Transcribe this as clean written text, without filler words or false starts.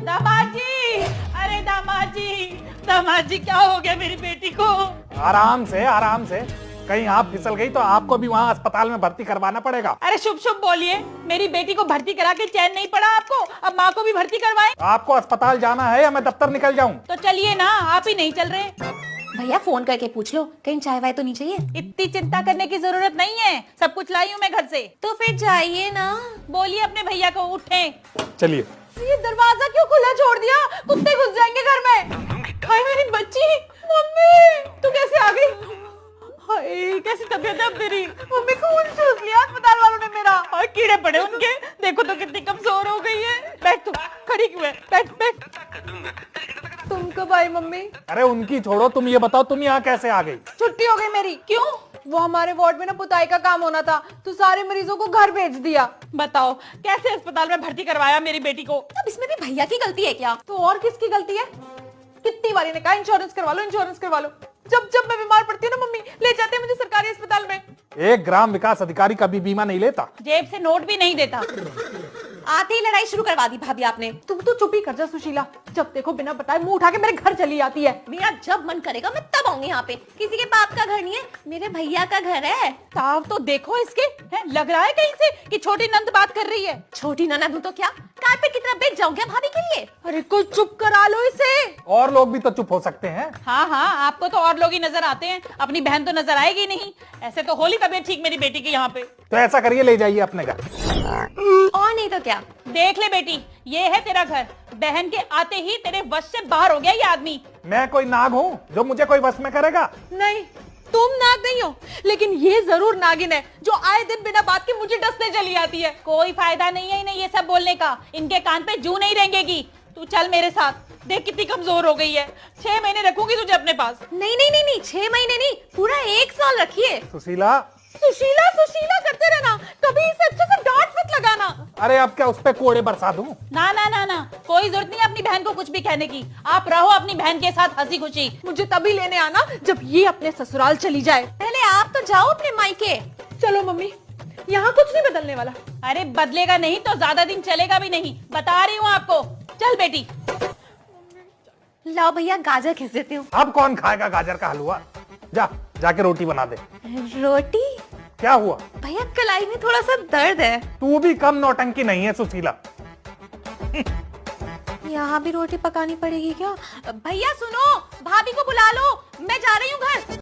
दामाद जी, अरे दामाद जी क्या हो गया मेरी बेटी को? आराम से कहीं आप फिसल गई तो आपको भी वहाँ अस्पताल में भर्ती करवाना पड़ेगा। अरे शुभ शुभ बोलिए, मेरी बेटी को भर्ती करा के चैन नहीं पड़ा आपको, अब माँ को भी भर्ती करवाएं? आपको अस्पताल जाना है या मैं दफ्तर निकल जाऊं? तो चलिए ना, आप ही नहीं चल रहे। भैया फोन करके पूछ लो, कहीं चाय वाय तो नहीं चाहिए? इतनी चिंता करने की जरूरत नहीं है, सब कुछ लाई हूँ मैं घर से। तो फिर जाइए ना। बोलिए अपने भैया को उठे। चलिए। ये दरवाजा क्यों खुला छोड़ दिया? कुत्ते घुस जाएंगे घर में। हाय मेरी बच्ची, मम्मी तू कैसे आ गई? हाय कैसी तबीयत है अब तेरी? मम्मी खून चूस लिया अस्पताल वालों ने मेरा, और कीड़े पड़े उनके, देखो तो कितनी कमजोर हो गई है। बैठ तू, खड़ी क्यों है? बैठ। तुम कब आई मम्मी? अरे उनकी छोड़ो, तुम ये बताओ तुम यहाँ कैसे आ गई? छुट्टी हो गई मेरी। क्यों? वो हमारे वार्ड में ना पुताई का काम होना था, तो सारे मरीजों को घर भेज दिया। बताओ कैसे अस्पताल में भर्ती करवाया मेरी बेटी को? अब इसमें भी भैया की गलती है क्या? तो और किसकी गलती है? कितनी बारी ने कहा इंश्योरेंस करवा लो। जब मैं बीमार पड़ती हूँ ना मम्मी, ले जाते हैं मुझे सरकारी अस्पताल में। एक ग्राम विकास अधिकारी कभी बीमा नहीं लेता, जेब से नोट भी नहीं देता। आते ही लड़ाई शुरू करवा दी भाभी आपने। तुम तो चुप ही कर जा सुशीला, जब देखो बिना बताए मुंह उठा के मेरे घर चली आती है। मेरा जब मन करेगा मैं तब आऊंगी यहाँ पे। किसी के बाप का घर नहीं है, मेरे भैया का घर है। ताव तो देखो इसके, है लग रहा है कहीं से कि छोटी नंद बात कर रही है। छोटी ननद हूं तो क्या, कारपेट की तरफ बेच जाऊं क्या भाभी के लिए? अरे कुछ चुप करा लो इसे। और लोग भी तो चुप हो सकते हैं। हाँ आपको तो और लोग ही नजर आते हैं, अपनी बहन तो नजर आएगी नहीं। ऐसे तो होली तबीयत ठीक मेरी बेटी की यहाँ पे। तो ऐसा करिए, ले जाइए अपने घर। और नहीं तो क्या। देख ले बेटी, ये है तेरा घर। बहन के आते ही तेरे वश से बाहर हो गया ये आदमी। मैं कोई नाग हूँ जो मुझे कोई वश में करेगा? नहीं, तुम नाग नहीं हो, लेकिन ये जरूर नागिन है जो आए दिन बिना बात के मुझे डसने चली आती है। कोई फायदा नहीं है इन्हें ये सब बोलने का, इनके कान पे जू नहीं रेंगेगी। तू चल मेरे साथ, देख कितनी कमजोर हो गई है। 6 महीने रखूंगी तुझे अपने पास। नहीं 6 महीने नहीं, पूरा 1 साल रखिए। सुशीला सुशीला करते रहना, कभी इसे अच्छे से डांट मत लगाना। अरे अब क्या उस पे कोड़े बरसा दूं? ना, कोई जरूरत नहीं अपनी बहन को कुछ भी कहने की। आप रहो अपनी बहन के साथ हंसी खुशी। मुझे तभी लेने आना जब ये अपने ससुराल चली जाए। पहले आप तो जाओ अपने मायके। चलो मम्मी, यहाँ कुछ नहीं बदलने वाला। अरे बदलेगा नहीं तो ज्यादा दिन चलेगा भी नहीं, बता रही हूँ आपको। चल बेटी। लाओ भैया गाजर खींच देती हूँ। अब कौन खाएगा गाजर का हलवा? जाके रोटी बना दे। रोटी? क्या हुआ? भैया कलाई में थोड़ा सा दर्द है। तू भी कम नौटंकी नहीं है सुशीला। यहाँ भी रोटी पकानी पड़ेगी क्या? भैया सुनो, भाभी को बुला लो, मैं जा रही हूँ घर।